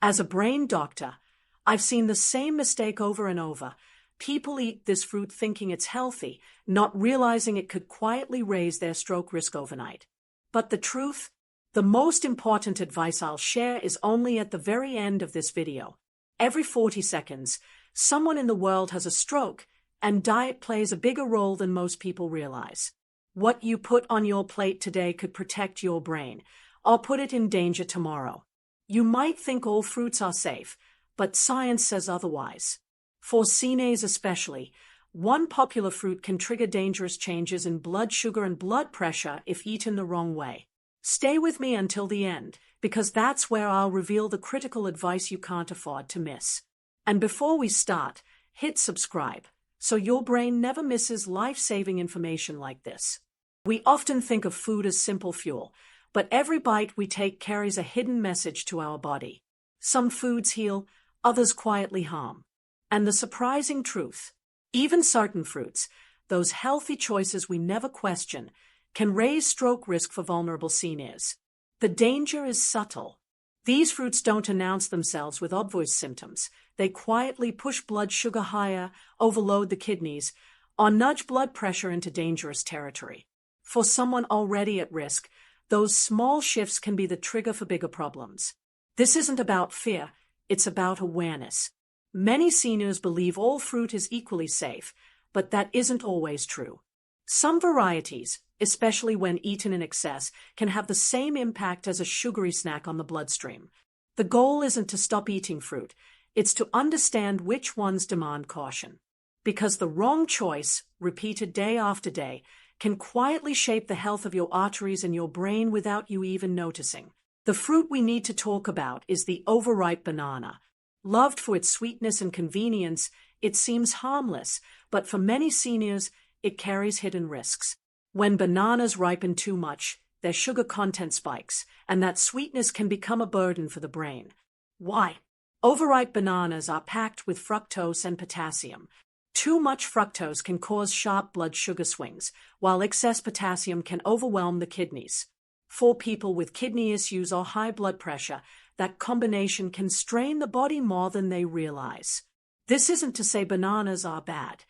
As a brain doctor, I've seen the same mistake over and over. People eat this fruit thinking it's healthy, not realizing it could quietly raise their stroke risk overnight. But the truth? The most important advice I'll share is only at the very end of this video. Every 40 seconds, someone in the world has a stroke, and diet plays a bigger role than most people realize. What you put on your plate today could protect your brain, or put it in danger tomorrow. You might think all fruits are safe, but science says otherwise. For seniors especially, one popular fruit can trigger dangerous changes in blood sugar and blood pressure if eaten the wrong way. Stay with me until the end, because that's where I'll reveal the critical advice you can't afford to miss. And before we start, hit subscribe, so your brain never misses life-saving information like this. We often think of food as simple fuel, but every bite we take carries a hidden message to our body. Some foods heal, others quietly harm. And the surprising truth, even certain fruits, those healthy choices we never question, can raise stroke risk for vulnerable seniors. The danger is subtle. These fruits don't announce themselves with obvious symptoms. They quietly push blood sugar higher, overload the kidneys, or nudge blood pressure into dangerous territory. For someone already at risk, those small shifts can be the trigger for bigger problems. This isn't about fear, it's about awareness. Many seniors believe all fruit is equally safe, but that isn't always true. Some varieties, especially when eaten in excess, can have the same impact as a sugary snack on the bloodstream. The goal isn't to stop eating fruit, it's to understand which ones demand caution. Because the wrong choice, repeated day after day, can quietly shape the health of your arteries and your brain without you even noticing. The fruit we need to talk about is the overripe banana. Loved for its sweetness and convenience, it seems harmless, but for many seniors, it carries hidden risks. When bananas ripen too much, their sugar content spikes, and that sweetness can become a burden for the brain. Why? Overripe bananas are packed with fructose and potassium. Too much fructose can cause sharp blood sugar swings, while excess potassium can overwhelm the kidneys. For people with kidney issues or high blood pressure, that combination can strain the body more than they realize. This isn't to say bananas are bad.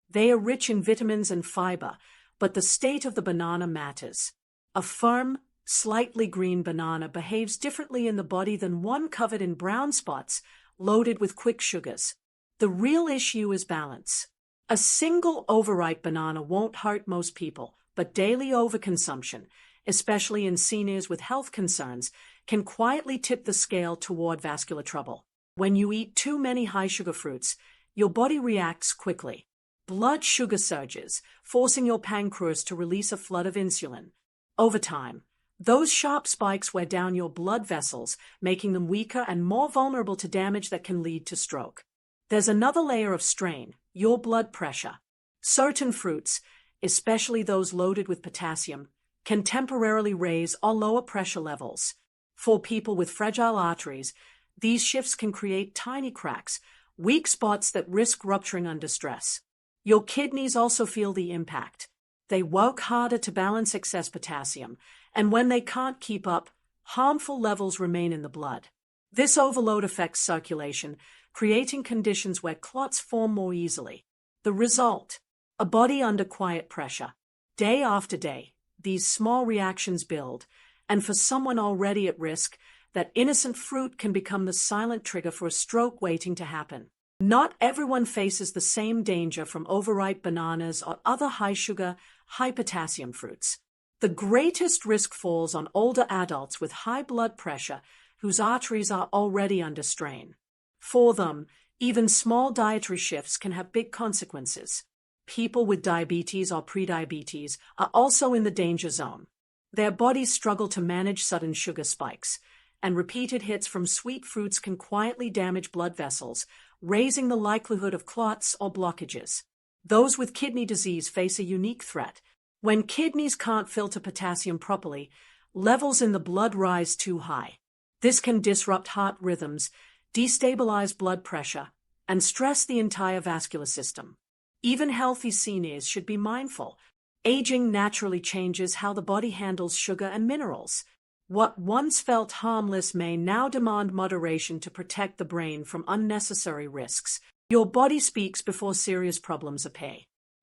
They are rich in vitamins and fiber, but the state of the banana matters. A firm, slightly green banana behaves differently in the body than one covered in brown spots, loaded with quick sugars. The real issue is balance. A single overripe banana won't hurt most people, but daily overconsumption, especially in seniors with health concerns, can quietly tip the scale toward vascular trouble. When you eat too many high-sugar fruits, your body reacts quickly. Blood sugar surges, forcing your pancreas to release a flood of insulin. Over time, those sharp spikes wear down your blood vessels, making them weaker and more vulnerable to damage that can lead to stroke. There's another layer of strain, your blood pressure. Certain fruits, especially those loaded with potassium, can temporarily raise or lower pressure levels. For people with fragile arteries, these shifts can create tiny cracks, weak spots that risk rupturing under stress. Your kidneys also feel the impact. They work harder to balance excess potassium, and when they can't keep up, harmful levels remain in the blood. This overload affects circulation, creating conditions where clots form more easily. The result? A body under quiet pressure. Day after day, these small reactions build, and for someone already at risk, that innocent fruit can become the silent trigger for a stroke waiting to happen. Not everyone faces the same danger from overripe bananas or other high-sugar, high-potassium fruits. The greatest risk falls on older adults with high blood pressure whose arteries are already under strain. For them, even small dietary shifts can have big consequences. People with diabetes or prediabetes are also in the danger zone. Their bodies struggle to manage sudden sugar spikes, and repeated hits from sweet fruits can quietly damage blood vessels, raising the likelihood of clots or blockages. Those with kidney disease face a unique threat. When kidneys can't filter potassium properly, levels in the blood rise too high. This can disrupt heart rhythms, destabilize blood pressure, and stress the entire vascular system. Even healthy seniors should be mindful. Aging naturally changes how the body handles sugar and minerals. What once felt harmless may now demand moderation to protect the brain from unnecessary risks. Your body speaks before serious problems appear.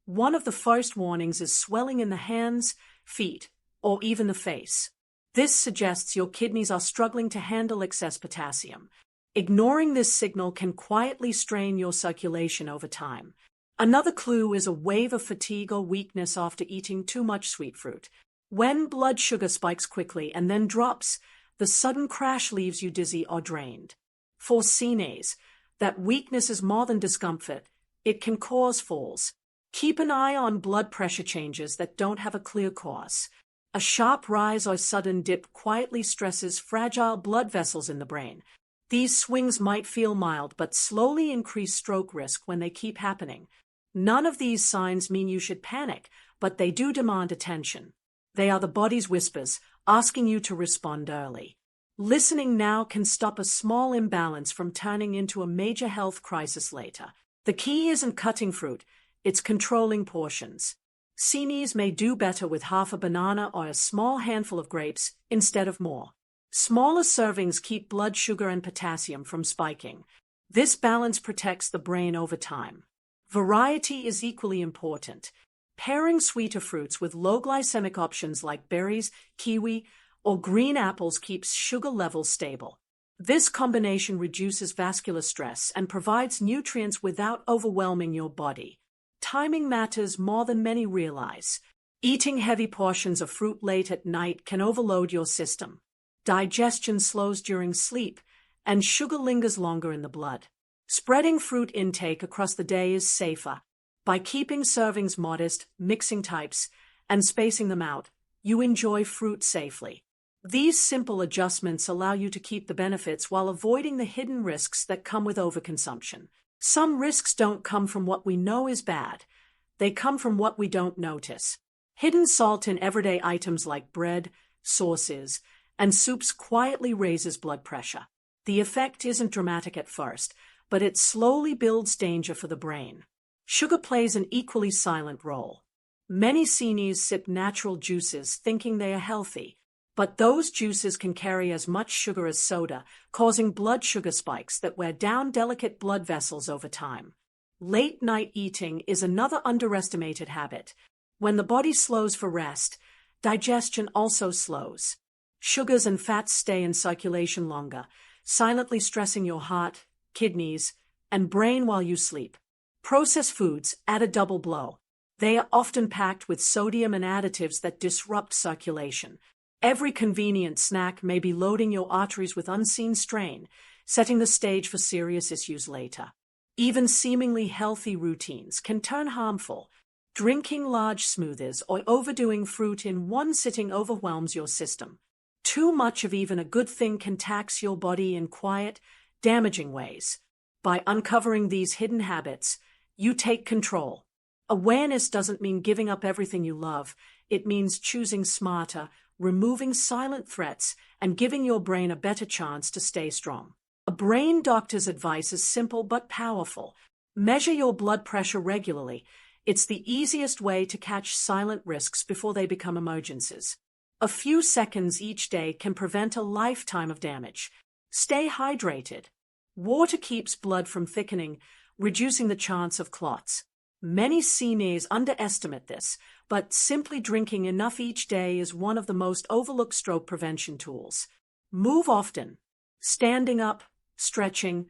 One of the first warnings is swelling in the hands, feet, or even the face. This suggests your kidneys are struggling to handle excess potassium. Ignoring this signal can quietly strain your circulation over time. Another clue is a wave of fatigue or weakness after eating too much sweet fruit. When blood sugar spikes quickly and then drops, the sudden crash leaves you dizzy or drained. For seniors, that weakness is more than discomfort. It can cause falls. Keep an eye on blood pressure changes that don't have a clear cause. A sharp rise or sudden dip quietly stresses fragile blood vessels in the brain. These swings might feel mild but slowly increase stroke risk when they keep happening. None of these signs mean you should panic, but they do demand attention. They are the body's whispers, asking you to respond early. Listening now can stop a small imbalance from turning into a major health crisis later. The key isn't cutting fruit, it's controlling portions. Seniors may do better with half a banana or a small handful of grapes instead of more. Smaller servings keep blood sugar and potassium from spiking. This balance protects the brain over time. Variety is equally important. Pairing sweeter fruits with low glycemic options like berries, kiwi, or green apples keeps sugar levels stable. This combination reduces vascular stress and provides nutrients without overwhelming your body. Timing matters more than many realize. Eating heavy portions of fruit late at night can overload your system. Digestion slows during sleep, and sugar lingers longer in the blood. Spreading fruit intake across the day is safer. By keeping servings modest, mixing types, and spacing them out, you enjoy fruit safely. These simple adjustments allow you to keep the benefits while avoiding the hidden risks that come with overconsumption. Some risks don't come from what we know is bad. They come from what we don't notice. Hidden salt in everyday items like bread, sauces, and soups quietly raises blood pressure. The effect isn't dramatic at first, but it slowly builds danger for the brain. Sugar plays an equally silent role. Many seniors sip natural juices thinking they are healthy, but those juices can carry as much sugar as soda, causing blood sugar spikes that wear down delicate blood vessels over time. Late-night eating is another underestimated habit. When the body slows for rest, digestion also slows. Sugars and fats stay in circulation longer, silently stressing your heart, kidneys, and brain while you sleep. Processed foods add a double blow. They are often packed with sodium and additives that disrupt circulation. Every convenient snack may be loading your arteries with unseen strain, setting the stage for serious issues later. Even seemingly healthy routines can turn harmful. Drinking large smoothies or overdoing fruit in one sitting overwhelms your system. Too much of even a good thing can tax your body in quiet, damaging ways. By uncovering these hidden habits, you take control. Awareness doesn't mean giving up everything you love. It means choosing smarter, removing silent threats, and giving your brain a better chance to stay strong. A brain doctor's advice is simple but powerful. Measure your blood pressure regularly. It's the easiest way to catch silent risks before they become emergencies. A few seconds each day can prevent a lifetime of damage. Stay hydrated. Water keeps blood from thickening, reducing the chance of clots. Many seniors underestimate this, but simply drinking enough each day is one of the most overlooked stroke prevention tools. Move often. Standing up, stretching,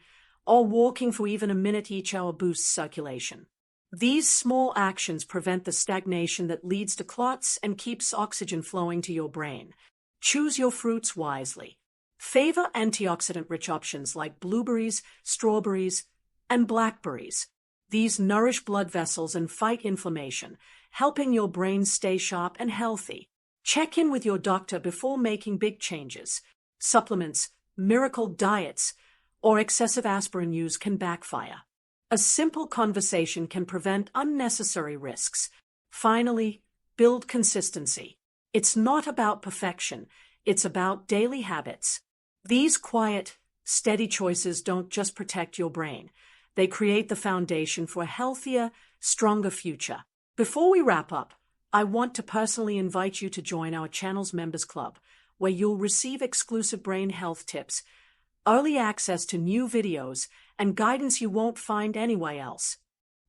or walking for even a minute each hour boosts circulation. These small actions prevent the stagnation that leads to clots and keeps oxygen flowing to your brain. Choose your fruits wisely. Favor antioxidant-rich options like blueberries, strawberries, and blackberries. These nourish blood vessels and fight inflammation, helping your brain stay sharp and healthy. Check in with your doctor before making big changes. Supplements, miracle diets, or excessive aspirin use can backfire. A simple conversation can prevent unnecessary risks. Finally, build consistency. It's not about perfection, it's about daily habits. These quiet, steady choices don't just protect your brain. They create the foundation for a healthier, stronger future. Before we wrap up, I want to personally invite you to join our channel's Members Club, where you'll receive exclusive brain health tips, early access to new videos, and guidance you won't find anywhere else.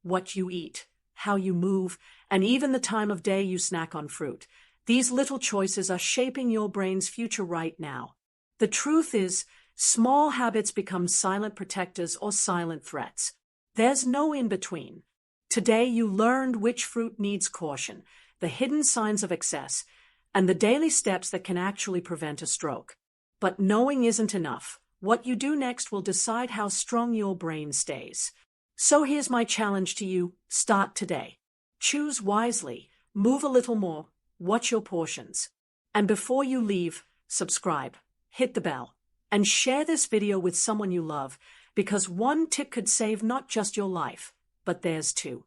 What you eat, how you move, and even the time of day you snack on fruit. These little choices are shaping your brain's future right now. The truth is, small habits become silent protectors or silent threats. There's no in-between. Today you learned which fruit needs caution, the hidden signs of excess, and the daily steps that can actually prevent a stroke. But knowing isn't enough. What you do next will decide how strong your brain stays. So here's my challenge to you. Start today. Choose wisely, move a little more, watch your portions. And before you leave, subscribe, hit the bell, and share this video with someone you love, because one tip could save not just your life, but theirs too.